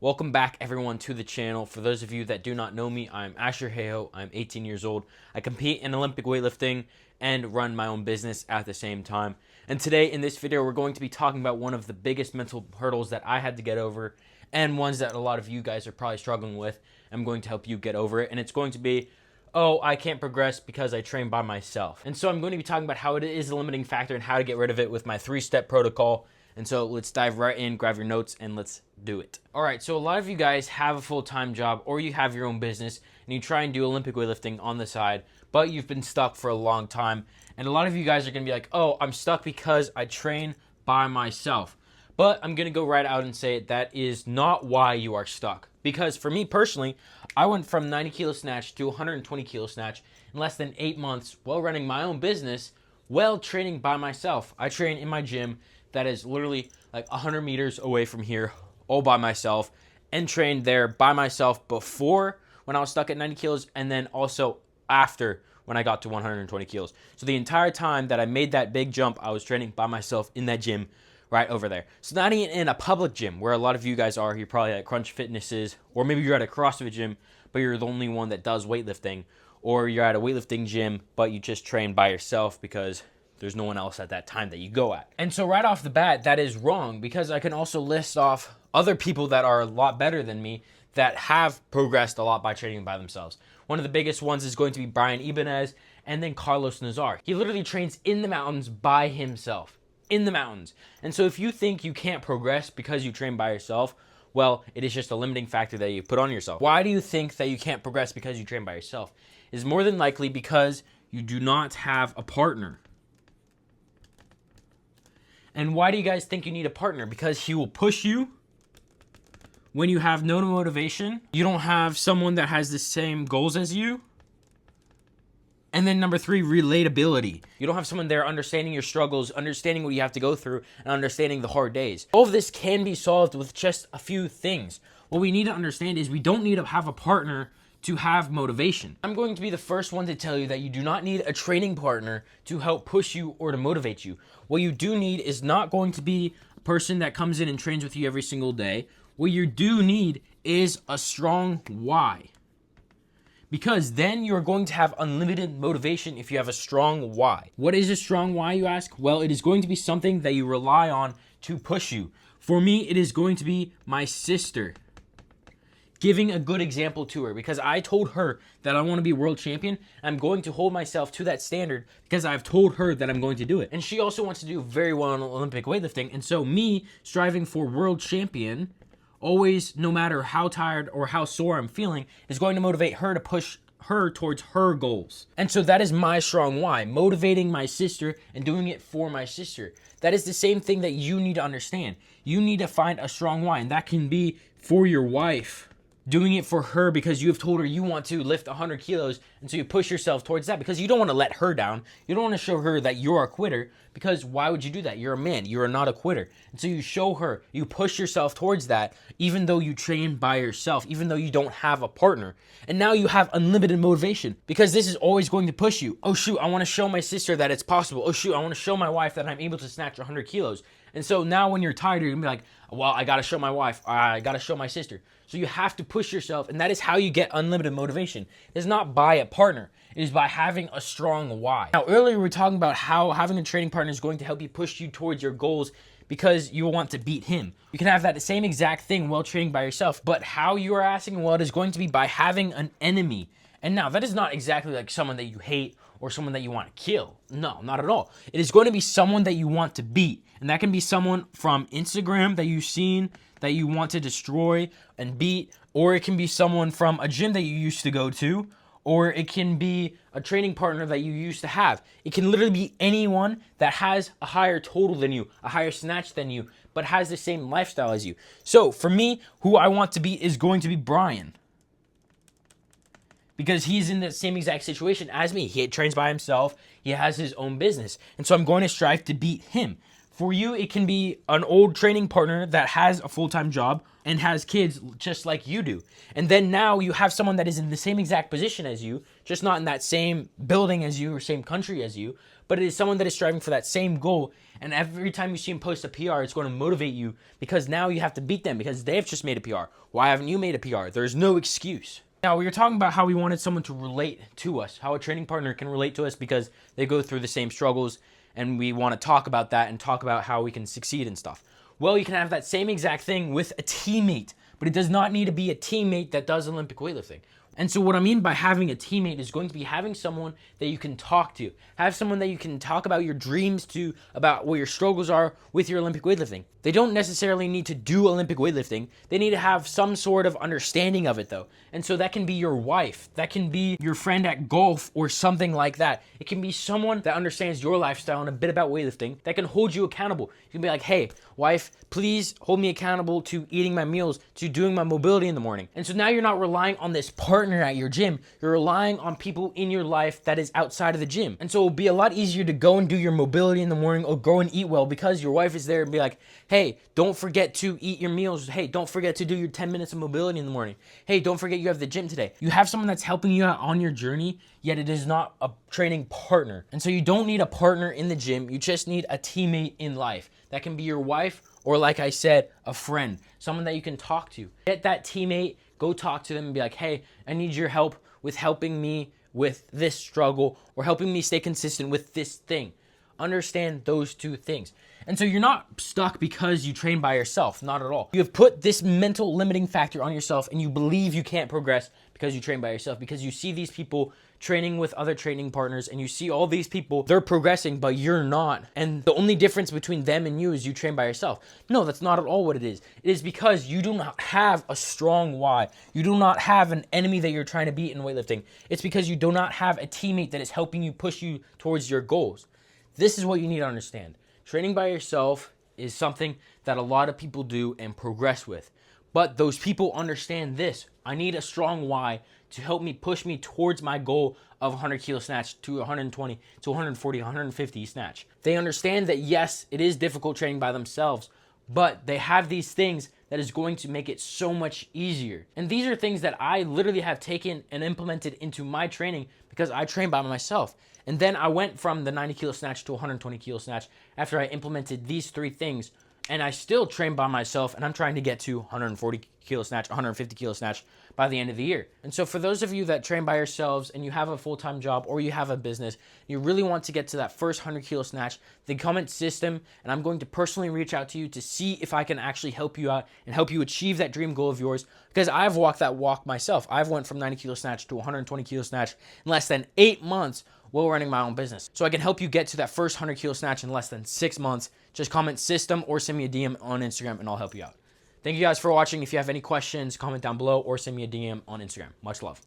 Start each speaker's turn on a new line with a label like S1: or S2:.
S1: Welcome back everyone to the channel. For those of you that do not know me, I'm Asher Heyo. I'm 18 years old. I compete in Olympic weightlifting and run my own business at the same time. And today in this video, we're going to be talking about one of the biggest mental hurdles that I had to get over and ones that a lot of you guys are probably struggling with. I'm going to help you get over it. And it's going to be, oh, I can't progress because I train by myself. And so I'm going to be talking about how it is a limiting factor and how to get rid of it with my 3-step protocol. And so let's dive right in, grab your notes, and let's do it. All right, so a lot of you guys have a full-time job or you have your own business and you try and do Olympic weightlifting on the side, but you've been stuck for a long time. And a lot of you guys are gonna be like, oh, I'm stuck because I train by myself. But I'm gonna go right out and say that is not why you are stuck. Because for me personally, I went from 90 kilo snatch to 120 kilo snatch in less than 8 months while running my own business, while training by myself. I train in my gym that is literally like 100 meters away from here, all by myself, and trained there by myself before when I was stuck at 90 kilos and then also after when I got to 120 kilos. So the entire time that I made that big jump, I was training by myself in that gym right over there. So not even in a public gym where a lot of you guys are. You're probably at Crunch Fitnesses, or maybe you're at a CrossFit gym, but you're the only one that does weightlifting, or you're at a weightlifting gym, but you just train by yourself because there's no one else at that time that you go at. And so right off the bat, that is wrong, because I can also list off other people that are a lot better than me that have progressed a lot by training by themselves. One of the biggest ones is going to be Brian Ibanez and then Carlos Nazar. He literally trains in the mountains by himself, in the mountains. And so if you think you can't progress because you train by yourself, well, it is just a limiting factor that you put on yourself. Why do you think that you can't progress because you train by yourself? Is more than likely because you do not have a partner. And why do you guys think you need a partner? Because he will push you when you have no motivation. You don't have someone that has the same goals as you. And then number 3, relatability. You don't have someone there understanding your struggles, understanding what you have to go through, and understanding the hard days. All of this can be solved with just a few things. What we need to understand is we don't need to have a partner to have motivation. I'm going to be the first one to tell you that you do not need a training partner to help push you or to motivate you. What you do need is not going to be a person that comes in and trains with you every single day. What you do need is a strong why. Because then you're going to have unlimited motivation if you have a strong why. What is a strong why, you ask? Well, it is going to be something that you rely on to push you. For me, it is going to be my sister. Giving a good example to her, because I told her that I want to be world champion. I'm going to hold myself to that standard because I've told her that I'm going to do it. And she also wants to do very well in Olympic weightlifting. And so me striving for world champion, always, no matter how tired or how sore I'm feeling, is going to motivate her to push her towards her goals. And so that is my strong why, motivating my sister and doing it for my sister. That is the same thing that you need to understand. You need to find a strong why, and that can be for your wife. Doing it for her because you have told her you want to lift 100 kilos, and so you push yourself towards that because you don't want to let her down. You don't want to show her that you're a quitter, because why would you do that? You're a man. You are not a quitter. And so you show her, you push yourself towards that, even though you train by yourself, even though you don't have a partner. And now you have unlimited motivation, because this is always going to push you. Oh shoot, I want to show my sister that it's possible. Oh shoot, I want to show my wife that I'm able to snatch 100 kilos. And so now when you're tired, you're going to be like, well, I got to show my wife. I got to show my sister. So you have to push yourself, and that is how you get unlimited motivation. It is not by a partner. It is by having a strong why. Now, earlier we were talking about how having a training partner is going to help you push you towards your goals because you want to beat him. You can have that same exact thing while training by yourself, but how you are asking, well, it is going to be by having an enemy. And now, that is not exactly like someone that you hate or someone that you want to kill. No, not at all. It is going to be someone that you want to beat. And that can be someone from Instagram that you've seen that you want to destroy and beat, or it can be someone from a gym that you used to go to, or it can be a training partner that you used to have. It can literally be anyone that has a higher total than you, a higher snatch than you, but has the same lifestyle as you. So for me, who I want to beat is going to be Brian, because he's in the same exact situation as me. He trains by himself. He has his own business. And so I'm going to strive to beat him. For you, it can be an old training partner that has a full-time job and has kids just like you do. And then now you have someone that is in the same exact position as you, just not in that same building as you or same country as you, but it is someone that is striving for that same goal. And every time you see him post a PR, it's going to motivate you because now you have to beat them because they have just made a PR. Why haven't you made a PR? There's no excuse. Now, we were talking about how we wanted someone to relate to us, how a training partner can relate to us because they go through the same struggles, and we want to talk about that and talk about how we can succeed and stuff. Well, you can have that same exact thing with a teammate, but it does not need to be a teammate that does Olympic weightlifting. And so what I mean by having a teammate is going to be having someone that you can talk to. Have someone that you can talk about your dreams to, about what your struggles are with your Olympic weightlifting. They don't necessarily need to do Olympic weightlifting. They need to have some sort of understanding of it though. And so that can be your wife. That can be your friend at golf or something like that. It can be someone that understands your lifestyle and a bit about weightlifting that can hold you accountable. You can be like, hey, wife, please hold me accountable to eating my meals, to doing my mobility in the morning. And so now you're not relying on this partner at your gym. You're relying on people in your life that is outside of the gym. And so it'll be a lot easier to go and do your mobility in the morning or go and eat well because your wife is there and be like, hey, don't forget to eat your meals. Hey, don't forget to do your 10 minutes of mobility in the morning. Hey, don't forget you have the gym today. You have someone that's helping you out on your journey, yet it is not a training partner. And so you don't need a partner in the gym. You just need a teammate in life. That can be your wife or, like I said, a friend, someone that you can talk to. Get that teammate, go talk to them and be like, hey, I need your help with helping me with this struggle or helping me stay consistent with this thing. Understand those two things. And so you're not stuck because you train by yourself, not at all. You have put this mental limiting factor on yourself and you believe you can't progress because you train by yourself, because you see these people training with other training partners and you see all these people, they're progressing, but you're not. And the only difference between them and you is you train by yourself. No, that's not at all what it is. It is because you do not have a strong why. You do not have an enemy that you're trying to beat in weightlifting. It's because you do not have a teammate that is helping you push you towards your goals. This is what you need to understand. Training by yourself is something that a lot of people do and progress with. But those people understand this. I need a strong why to help me push me towards my goal of 100 kilo snatch to 120 to 140, 150 snatch. They understand that yes, it is difficult training by themselves, but they have these things that is going to make it so much easier. And these are things that I literally have taken and implemented into my training because I train by myself. And then I went from the 90 kilo snatch to 120 kilo snatch after I implemented these three things. And I still train by myself, and I'm trying to get to 140 kilo snatch, 150 kilo snatch by the end of the year. And so for those of you that train by yourselves and you have a full-time job or you have a business, you really want to get to that first 100 kilo snatch, the comment system, and I'm going to personally reach out to you to see if I can actually help you out and help you achieve that dream goal of yours, because I've walked that walk myself. I've went from 90 kilo snatch to 120 kilo snatch in less than 8 months while running my own business. So I can help you get to that first 100 kilo snatch in less than 6 months. Just comment system or send me a DM on Instagram and I'll help you out. Thank you guys for watching. If you have any questions, comment down below or send me a DM on Instagram. Much love.